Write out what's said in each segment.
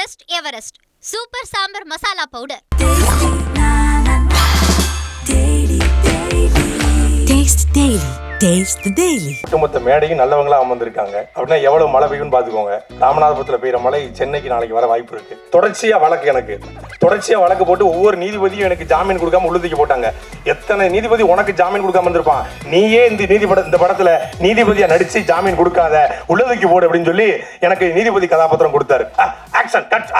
Trust Everest super sambar masala powder. ஒட்டுமொத்த மேடையும் நல்லவங்களா அமர்ந்திருக்காங்க அப்படின்னா எவ்வளவு மழை பெய்யும் பாத்துக்கோங்க. ராமநாதபுரத்துல பெய்யற மழை சென்னைக்கு நாளைக்கு வர வாய்ப்பு இருக்கு. தொடர்ச்சியா வழக்கு போட்டு ஒவ்வொரு நீதிபதியும் எனக்கு ஜாமீன் கொடுக்காம உள்ளுதிக்கு போட்டாங்க. எத்தனை நீதிபதி உனக்கு ஜாமீன் கொடுக்காம இருந்திருப்பான், நீயே இந்த படத்துல நீதிபதியா நடிச்சு ஜாமீன் கொடுக்காத உள்ளுதிக்கு போடு அப்படின்னு சொல்லி எனக்கு நீதிபதி கதாபாத்திரம் கொடுத்தாரு. ஆக்சன் கட்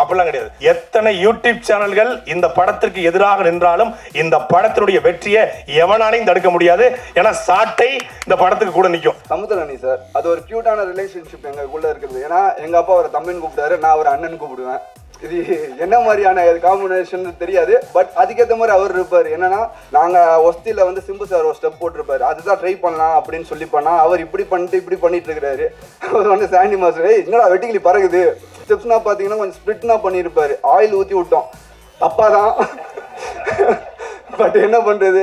அப்படிலாம் கிடையாது. எத்தனை யூடியூப் சேனல்கள் இந்த படத்திற்கு எதிராக நின்றாலும் இந்த படத்தினுடைய வெற்றியை எவனாலையும் தடுக்க முடியாது. ஏன்னா சாட்டை இந்த படத்துக்கு கூட நிற்கும். சமுத்திரனி சார், அது ஒரு கியூட்டான ரிலேஷன்ஷிப் எங்களுக்குள்ள இருக்குது. ஏன்னா எங்க அப்பா அவரை தம்பின்னு கூப்பிட்டாரு, நான் அவர் அண்ணன் கூப்பிடுவேன். இது என்ன மாதிரியான காம்பினேஷன் தெரியாது, பட் அதுக்கேற்ற மாதிரி அவர் இருப்பார். என்னன்னா நாங்க ஒஸ்தியில வந்து சிம்பு சார் ஒரு ஸ்டெப் போட்டிருப்பாரு, அதுதான் ட்ரை பண்ணலாம் அப்படின்னு சொல்லி பண்ணா அவர் இப்படி பண்ணிட்டு இருக்கிறாரு. அவர் வந்து சாண்டி மாஸ்டர் என்னடா வெட்டிக்கிளி பறகுது ஸ்டெப்ஸ்னா பாத்தீங்கன்னா கொஞ்சம் ஸ்பிரிட்னா பண்ணியிருப்பாரு. ஆயில் ஊற்றி விட்டோம் அப்பா தான். பட் என்ன பண்றது,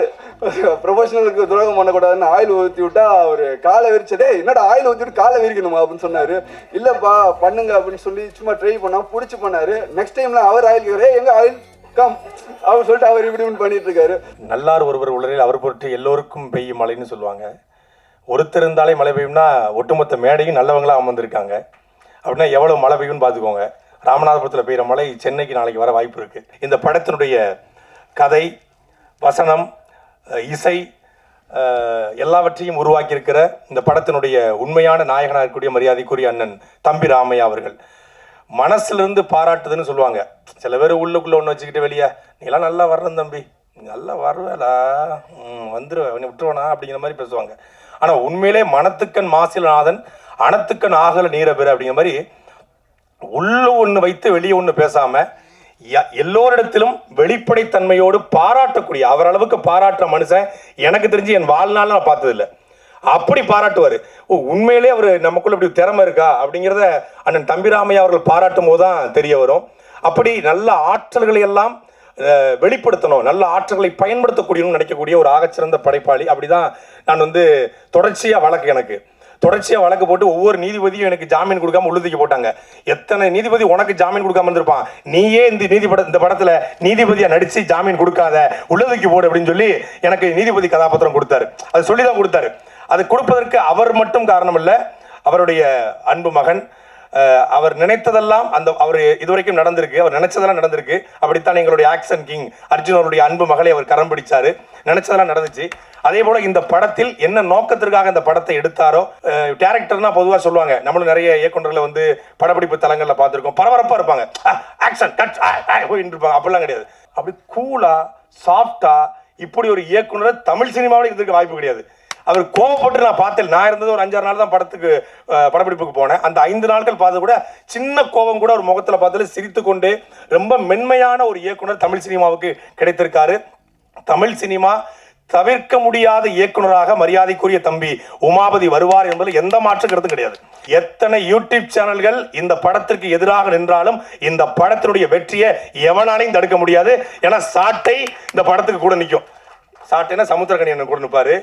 ப்ரொஃபஷனலுக்கு துரோகம் பண்ணக்கூடாதுன்னு ஆயில் ஊற்றி விட்டா அவர் காலை விரிச்சதே என்னடா ஆயில் ஊற்றிட்டு காலை விரிக்கணுமா அப்படின்னு சொன்னாரு. இல்லப்பா பண்ணுங்க அப்படின்னு சொல்லி சும்மா ட்ரை பண்ணா பிடிச்சி பண்ணாரு. நெக்ஸ்ட் டைம்ல அவர் ஆயில் கேட்குறாரு, எங்க ஆயில் கம் அவர் சொல்லிட்டு அவர் இப்படி பண்ணிட்டு இருக்காரு. நல்லார் ஒருவர் உலரில் அவர் பொருட்டு எல்லோருக்கும் பெய்யும் மழைன்னு சொல்லுவாங்க. ஒருத்தர் இருந்தாலே மழை பெய்யும்னா ஒட்டுமொத்த மேடையும் நல்லவங்களா அமர்ந்திருக்காங்க அப்படின்னா எவ்வளவு மழை பெய்யும்னு பார்த்துக்கோங்க. ராமநாதபுரத்தில் பெய்கிற மழை சென்னைக்கு நாளைக்கு வர வாய்ப்பு இருக்கு. இந்த படத்தினுடைய கதை, வசனம், இசை எல்லாவற்றையும் உருவாக்கி இருக்கிற இந்த படத்தினுடைய உண்மையான நாயகனாக இருக்கக்கூடிய மரியாதைக்குரிய அண்ணன் தம்பி ராமையா அவர்கள் மனசுலேருந்து பாராட்டுதுன்னு சொல்லுவாங்க. சில பேர் உள்ளுக்குள்ளே ஒன்று வச்சுக்கிட்டு வெளியே நீலாம் நல்லா வர்றேன் தம்பி, நல்லா வருவேடா, வந்துடுவேன் விட்டுருவேனா அப்படிங்கிற மாதிரி பேசுவாங்க. ஆனால் உண்மையிலே மனத்துக்கண் மாசிலநாதன் அனத்துக்கண் ஆகல நீரபெற அப்படிங்கிற மாதிரி உள்ள ஒன்று வைத்து வெளியே ஒன்று பேசாமல் எல்லோரிடத்திலும் வெளிப்படைத்தன்மையோடு பாராட்டக்கூடிய அவர் அளவுக்கு பாராட்டுற மனுஷன் எனக்கு தெரிஞ்சு என் வாழ்நாள் நான் பார்த்ததில்லை. அப்படி பாராட்டுவார். உண்மையிலே அவர் நமக்குள்ள இப்படி திறமை இருக்கா அப்படிங்கிறத அண்ணன் தம்பிராமையா அவர்கள் பாராட்டும் போது தான் தெரிய வரும். அப்படி நல்ல ஆற்றல்களை எல்லாம் வெளிப்படுத்தணும், நல்ல ஆற்றல்களை பயன்படுத்தக்கூடியன்னு நினைக்கக்கூடிய ஒரு ஆகச்சிறந்த படைப்பாளி. அப்படிதான் நான் வந்து தொடர்ச்சியா வழக்கு போட்டு ஒவ்வொரு நீதிபதியும் எனக்கு ஜாமீன் கொடுக்காம உள்ளுதிக்கு போட்டாங்க. எத்தனை நீதிபதி உனக்கு ஜாமீன் கொடுக்காம இருந்திருப்பான், நீயே இந்த படத்துல நீதிபதியா நடிச்சு ஜாமீன் கொடுக்காத உள்ளுதிக்கு போடு அப்படின்னு சொல்லி எனக்கு நீதிபதி கதாபாத்திரம் கொடுத்தாரு. அது சொல்லிதான் கொடுத்தாரு. அது கொடுப்பதற்கு அவர் மட்டும் காரணம் இல்ல, அவருடைய அன்பு மகன். அவர் நினைத்ததெல்லாம் அவர் இதுவரைக்கும் நடந்திருக்கு, அவர் நினைச்சதெல்லாம் நடந்திருக்கு. அப்படித்தான் எங்களுடைய ஆக்ஷன் கிங் அர்ஜுன் அவருடைய அன்பு மகளை அவர் கரம் பிடிச்சாரு, நினைச்சதெல்லாம் நடந்துச்சு. அதே போல இந்த படத்தில் என்ன நோக்கத்திற்காக இந்த படத்தை எடுத்தாரோ, டைரக்டர்னா பொதுவாக சொல்லுவாங்க, நம்மளும் நிறைய இயக்குநர்களை வந்து படப்பிடிப்பு தலங்களில் பார்த்துருக்கோம், பரபரப்பாக இருப்பாங்க, ஆக்ஷன் கட் இருப்பாங்க. அப்படிலாம் கிடையாது. அப்படி கூலா சாஃப்டா இப்படி ஒரு இயக்குனர் தமிழ் சினிமாவில் இருந்திருக்க வாய்ப்பு கிடையாது. அவர் கோவப்பட்டு நான் பார்த்தேன். நான் இருந்தது ஒரு 5-6 நாள் தான் படப்பிடிப்புக்கு போனேன். அந்த 5 நாட்கள் பார்த்து கூட சின்ன கோபம் கூட ஒரு முகத்தில் பார்த்தாலும் சிரித்து கொண்டு ரொம்ப மென்மையான ஒரு இயக்குனர் தமிழ் சினிமாவுக்கு கிடைத்திருக்காரு. தமிழ் சினிமா தவிர்க்க முடியாத இயக்குனராக மரியாதைக்குரிய தம்பி உமாபதி வருவார் என்பதில் எந்த மாற்று கருத்தும் கிடையாது. எத்தனை யூடியூப் சேனல்கள் இந்த படத்திற்கு எதிராக நின்றாலும் இந்த படத்தினுடைய வெற்றியை எவனாலையும் தடுக்க முடியாது. ஏன்னா சாட்டை இந்த படத்துக்கு கூட நிற்கும். சாட்டைனா சமுத்திரக்கனி என்ன கூட நிற்பாரு,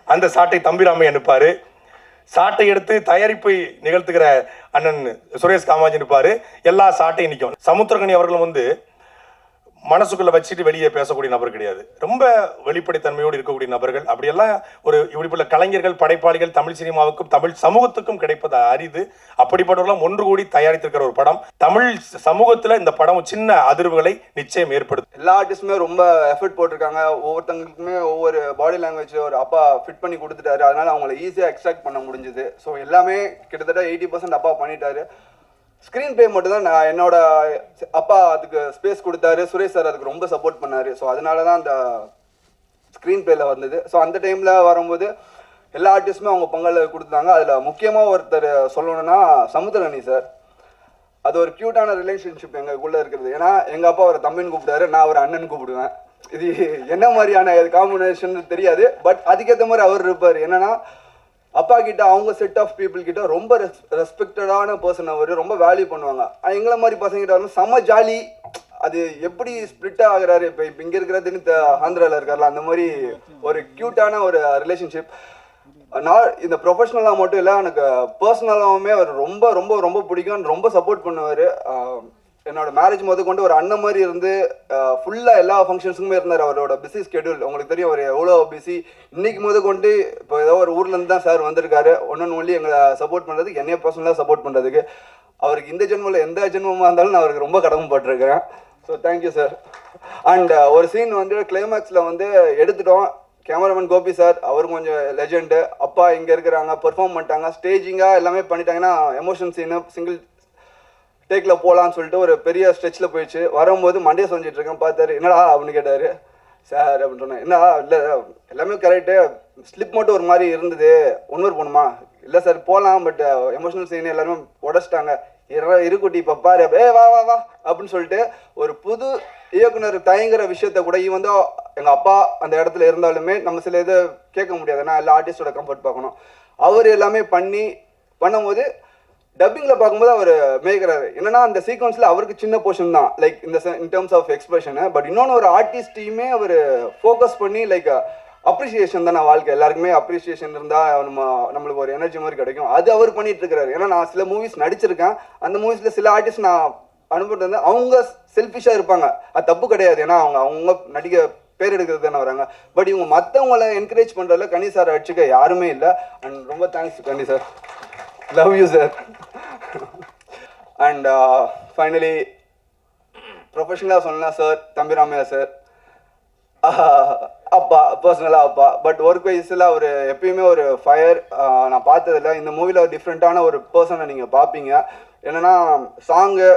அந்த சாட்டை தம்பிராமையா நிற்பாரு. சாட்டை எடுத்து தயாரிப்பை நிகழ்த்துகிற அண்ணன் சுரேஷ் காமாஜி நிற்பாரு. எல்லா சாட்டையும் நிற்கும். சமுத்திரக்கனி அவர்களும் வந்து மனசுக்குள்ள வச்சுட்டு வெளியே பேசக்கூடிய நபர் கிடையாது. ரொம்ப வெளிப்படைத்தன்மையோடு இருக்கக்கூடிய நபர்கள். அப்படியெல்லாம் ஒரு இப்படிப்பட்ட கலைஞர்கள், படைப்பாளிகள் தமிழ் சினிமாவுக்கும் தமிழ் சமூகத்துக்கும் கிடைப்பது அரிது. அப்படிப்பட்டவர்களும் ஒன்று கூடி தயாரித்திருக்கிற ஒரு படம். தமிழ் சமூகத்துல இந்த படம் சின்ன அதிர்வுகளை நிச்சயம் ஏற்படுத்தும். எல்லா ஆர்டிஸ்டுமே ரொம்ப எஃபர்ட் போட்டிருக்காங்க. ஒவ்வொருத்தங்களுக்குமே ஒவ்வொரு பாடி லாங்குவேஜ் ஒரு அப்பா ஃபிட் பண்ணி கொடுத்துட்டாரு. அதனால அவங்களை ஈஸியா எக்ஸ்ட்ராக்ட் பண்ண முடிஞ்சது. ஸோ எல்லாமே கிட்டத்தட்ட 80% அப்பா பண்ணிட்டாரு. ஸ்க்ரீன் பிளே மட்டும் தான் நான் என்னோட அப்பா அதுக்கு ஸ்பேஸ் கொடுத்தாரு. சுரேஷ் சார் அதுக்கு ரொம்ப சப்போர்ட் பண்ணாரு. ஸோ அதனால தான் அந்த ஸ்க்ரீன் பிளேல வந்தது. ஸோ அந்த டைம்ல வரும்போது எல்லா ஆர்டிஸ்டுமே அவங்க பங்காளி கொடுத்தாங்க. அதுல முக்கியமா ஒருத்தர் சொல்லணும்னா சமுத்திரனி சார். அது ஒரு கியூட்டான ரிலேஷன்ஷிப் எங்களுக்குள்ள இருக்குது. ஏன்னா எங்க அப்பா அவரை தம்பின்னு கூப்பிட்டாரு, நான் அவர் அண்ணன் கூப்பிடுவேன். இது என்ன மாதிரியான காம்பினேஷன் தெரியாது, பட் அதுக்கேற்ற மாதிரி அவர் இருப்பார். என்னன்னா அப்பா கிட்ட அவங்க செட் ஆஃப் பீப்புள் கிட்ட ரொம்ப ரெஸ்பெக்டடான பர்சன். அவர் ரொம்ப வேல்யூ பண்ணுவாங்க. எங்களை மாதிரி பசங்க கிட்ட வந்து செம்ம ஜாலி. அது எப்படி ஸ்பிளிட் ஆகுறாரு, இப்போ இங்கே இருக்கிறதுன்னு ஆந்திராவில் இருக்கார்ல, அந்த மாதிரி ஒரு க்யூட்டான ஒரு ரிலேஷன்ஷிப். நான் இந்த ப்ரொஃபஷனலாக மட்டும் இல்லை, எனக்கு பர்சனலாகவுமே அவர் ரொம்ப ரொம்ப ரொம்ப பிடிக்கும், ரொம்ப சப்போர்ட் பண்ணுவார். என்னோட மேரேஜ் கொண்டு ஒரு அண்ணன் மாதிரி இருந்து ஃபுல்லாக எல்லா ஃபங்க்ஷன்ஸுக்குமே இருந்தார். அவரோட பிஸி ஸ்கெடியூல் உங்களுக்கு தெரியும், அவர் எவ்வளோ பிஸி. இன்னைக்கு கொண்டு இப்போ ஏதோ ஒரு ஊர்லேருந்து தான் சார் வந்திருக்காரு, ஒன்று எங்களை சப்போர்ட் பண்ணுறதுக்கு, என்னைய பர்சனலாக சப்போர்ட் பண்ணுறதுக்கு. அவருக்கு இந்த ஜென்மத்தில் எந்த ஜென்மமாக இருந்தாலும் நான் அவருக்கு ரொம்ப கடமைப்பட்டிருக்கிறேன். So thank you sir. அண்ட் ஒரு சீன் கிளைமேக்ஸில் எடுத்துட்டோம். கேமராமேன் கோபி சார், அவரும் கொஞ்சம் லெஜெண்டு. அப்பா இங்கே இருக்கிறாங்க, பெர்ஃபார்ம் பண்ணிட்டாங்க, ஸ்டேஜிங்காக எல்லாமே பண்ணிட்டாங்கன்னா எமோஷன் சீனு சிங்கிள் டேக்கில் போகலான்னு சொல்லிட்டு ஒரு பெரிய ஸ்ட்ரெச்சில் போயிடுச்சு. வரும்போது மண்டே சொல்லிட்டு இருக்கேன், பார்த்தாரு, என்னடா அப்படின்னு கேட்டார். சார் அப்படின்னு சொன்னேன். என்ன இல்லை எல்லாமே கரெக்டு, ஸ்லிப் மட்டும் ஒரு மாதிரி இருந்தது, ஒன்று போகணுமா? இல்லை சார் போகலாம், பட் எமோஷனல் சீன் எல்லாருமே உடச்சிட்டாங்க, இருக்குட்டி இப்போ பாரு, வா வா வா அப்படின்னு சொல்லிட்டு ஒரு புது இயக்குனர் தயங்குற விஷயத்த கூட எங்கள் அப்பா அந்த இடத்துல இருந்தாலுமே நம்ம சில இதை கேட்க முடியாது, ஏன்னா எல்லா ஆர்டிஸ்டோட கம்ஃபர்ட் பார்க்கணும். அவர் எல்லாமே பண்ணும்போது டப்பிங்கில் பார்க்கும்போது அவர் மேய்க்கிறாரு. என்னன்னா அந்த சீக்வன்ஸில் அவருக்கு சின்ன போர்ஷன் தான், லைக் இன் டர்ம்ஸ் ஆஃப் எக்ஸ்பிரஷனு. பட் இன்னொன்று ஒரு ஆர்டிஸ்டையுமே அவர் ஃபோக்கஸ் பண்ணி லைக் அப்ரிசியேஷன் தான் வாழ்க்கை, எல்லாருக்குமே அப்ரிசியேஷன் இருந்தால் நம்மளுக்கு ஒரு எனர்ஜி மாதிரி கிடைக்கும். அது அவர் பண்ணிட்டு இருக்கிறாரு. ஏன்னா நான் சில மூவிஸ் நடிச்சிருக்கேன், அந்த மூவிஸில் சில ஆர்டிஸ்ட் நான் அனுப்பிட்டு வந்து அவங்க செல்ஃபிஷாக இருப்பாங்க, அது தப்பு கிடையாது, ஏன்னா அவங்க நடிக்க பேர் எடுக்கிறது தானே வராங்க. பட் இவங்க மற்றவங்களை என்கரேஜ் பண்ணுறதுல கனி சார் அடிச்சுக்க யாருமே இல்லை. அண்ட் ரொம்ப thanks Kani sir, love you sir. And finally ப்ரொஃபஷனலாக சொல்லலாம் சார், தம்பிராமையா சார் அப்பா, பர்சனலாக அப்பா. பட் ஒர்க் வைஸில் அவர் எப்பயுமே ஒரு ஃபயர். நான் பார்த்ததில்ல, இந்த மூவியில் ஒரு டிஃப்ரெண்ட்டான ஒரு பர்சனை நீங்கள் பார்ப்பீங்க. என்னென்னா சாங்கு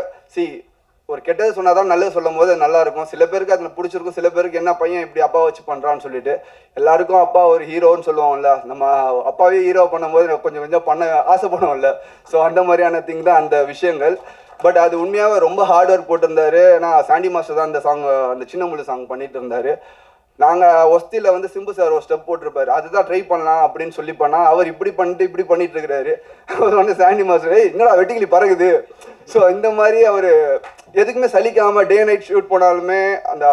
ஒரு கெட்டது சொன்னால் தான் நல்லது சொல்லும் போது நல்லா இருக்கும். சில பேருக்கு அதில் பிடிச்சிருக்கும், சில பேருக்கு என்ன பையன் இப்படி அப்பா வச்சு பண்ணுறான்னு சொல்லிட்டு. எல்லாருக்கும் அப்பா ஒரு ஹீரோன்னு சொல்லுவோம்ல, நம்ம அப்பாவே ஹீரோ பண்ணும்போது கொஞ்சம் கொஞ்சம் பண்ண ஆசைப்படுவோம்ல. ஸோ அந்த மாதிரியான திங் தான் அந்த விஷயங்கள். பட் அது உண்மையாகவே ரொம்ப ஹார்ட் ஒர்க் போட்டிருந்தாரு. ஏன்னா சாண்டி மாஸ்டர் தான் அந்த சாங், அந்த சின்ன முள்ளு சாங் பண்ணிட்டு இருந்தாரு. நாங்கள் ஒஸ்தியில் சிம்பு சார் ஒரு ஸ்டெப் போட்டிருப்பாரு, அதுதான் ட்ரை பண்ணலாம் அப்படின்னு சொல்லி பண்ணால் அவர் இப்படி பண்ணிட்டு இருக்கிறாரு. அவர் சாண்டி மாஸ்டர் என்னடா வெட்டிக்கிளி பறகுது. ஸோ இந்த மாதிரி அவர் எதுக்குமே சலிக்காமல் டே நைட் ஷூட் போனாலுமே அந்த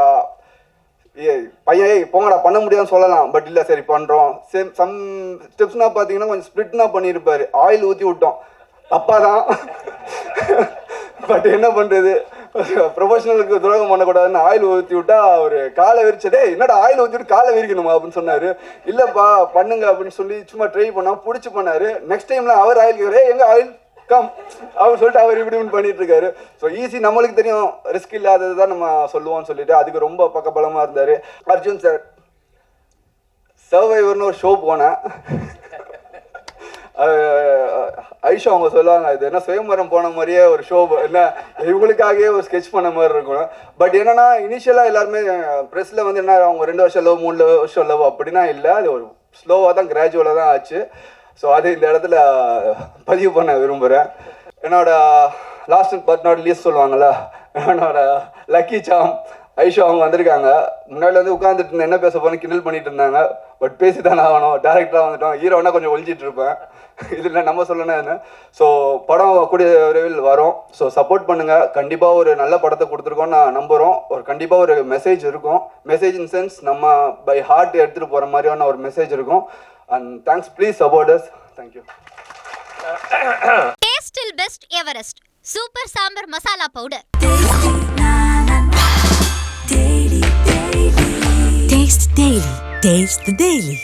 பையன் போங்கடா பண்ண முடியாதுன்னு சொல்லலாம், பட் இல்லை சரி பண்ணுறோம். சம் ஸ்டெப்ஸ்னா பார்த்தீங்கன்னா கொஞ்சம் ஸ்ப்ளிட்னா பண்ணியிருப்பாரு, ஆயில் ஊற்றி விட்டோம், அப்பா தான். பட் என்ன பண்ணுறது, ப்ரொஃபஷனலுக்கு துரோகம் பண்ணக்கூடாதுன்னு ஆயில் ஊற்றி விட்டா அவர் காலை விரிச்சதே, என்னடா ஆயில் ஊற்றி விட்டு காலை விரிக்கணுமா அப்படின்னு சொன்னார். இல்லைப்பா பண்ணுங்க அப்படின்னு சொல்லி சும்மா ட்ரை பண்ணால் பிடிச்சி பண்ணார். நெக்ஸ்ட் டைம்ல அவர் ஆயில் எங்க ஆயில் கம் அப்படின்னு சொல்லிட்டு அவர் இப்படி பண்ணிட்டு இருக்காரு. ஸோ ஈஸி, நம்மளுக்கு தெரியும் ரிஸ்க் இல்லாதது தான் நம்ம சொல்லுவோம்னு சொல்லிட்டு அதுக்கு ரொம்ப பக்கபலமாக இருந்தார். அர்ஜுன் சார், சர்வைவர்னு ஒரு ஷோ போனேன். ஐஷா அவங்க சொல்லுவாங்க, இது என்ன சுயம்பரம் போன மாதிரியே ஒரு ஷோ, என்ன இவங்களுக்காகவே ஒரு ஸ்கெட்ச் பண்ண மாதிரி இருக்கும். பட் என்னன்னா இனிஷியலாக எல்லாருமே ப்ரெஸ்ஸில் என்ன அவங்க 2 வருஷம் லவ் 3 வருஷம் லவ் அப்படின்னா இல்லை, அது ஒரு ஸ்லோவாக தான் கிராஜுவலாக தான் ஆச்சு. ஸோ அது இந்த இடத்துல பதிவு பண்ண விரும்புகிறேன். என்னோட லாஸ்ட் பட் நாட் லீஸ்ட் சொல்லுவாங்கள்ல, என்னோட லக்கி சாம் ஐஷா அவங்க வந்திருக்காங்க. முன்னாடி உட்காந்துட்டு இருந்தேன், என்ன பேச போறேன்னு கிண்டல் பண்ணிட்டு இருந்தாங்க. பட் பேசி தானே ஆகணும், டேரக்டராக வந்துட்டோம், ஹீரோனா கொஞ்சம் ஒழிச்சிட்டு இருப்பேன், இதில் நம்ம சொல்லணும்னு. ஸோ படம் கூடிய விரைவில் வரும். ஸோ சப்போர்ட் பண்ணுங்கள். கண்டிப்பாக ஒரு நல்ல படத்தை கொடுத்துருக்கோன்னு நான் நம்புகிறோம். கண்டிப்பாக ஒரு மெசேஜ் இருக்கும், மெசேஜ் இன் சென்ஸ் நம்ம பை ஹார்ட் எடுத்துகிட்டு போகிற மாதிரியான ஒரு மெசேஜ் இருக்கும். And thanks, please support us. Thank you. டேஸ்டில் best Everest super sambar masala powder. Taste Daily. Taste the Daily.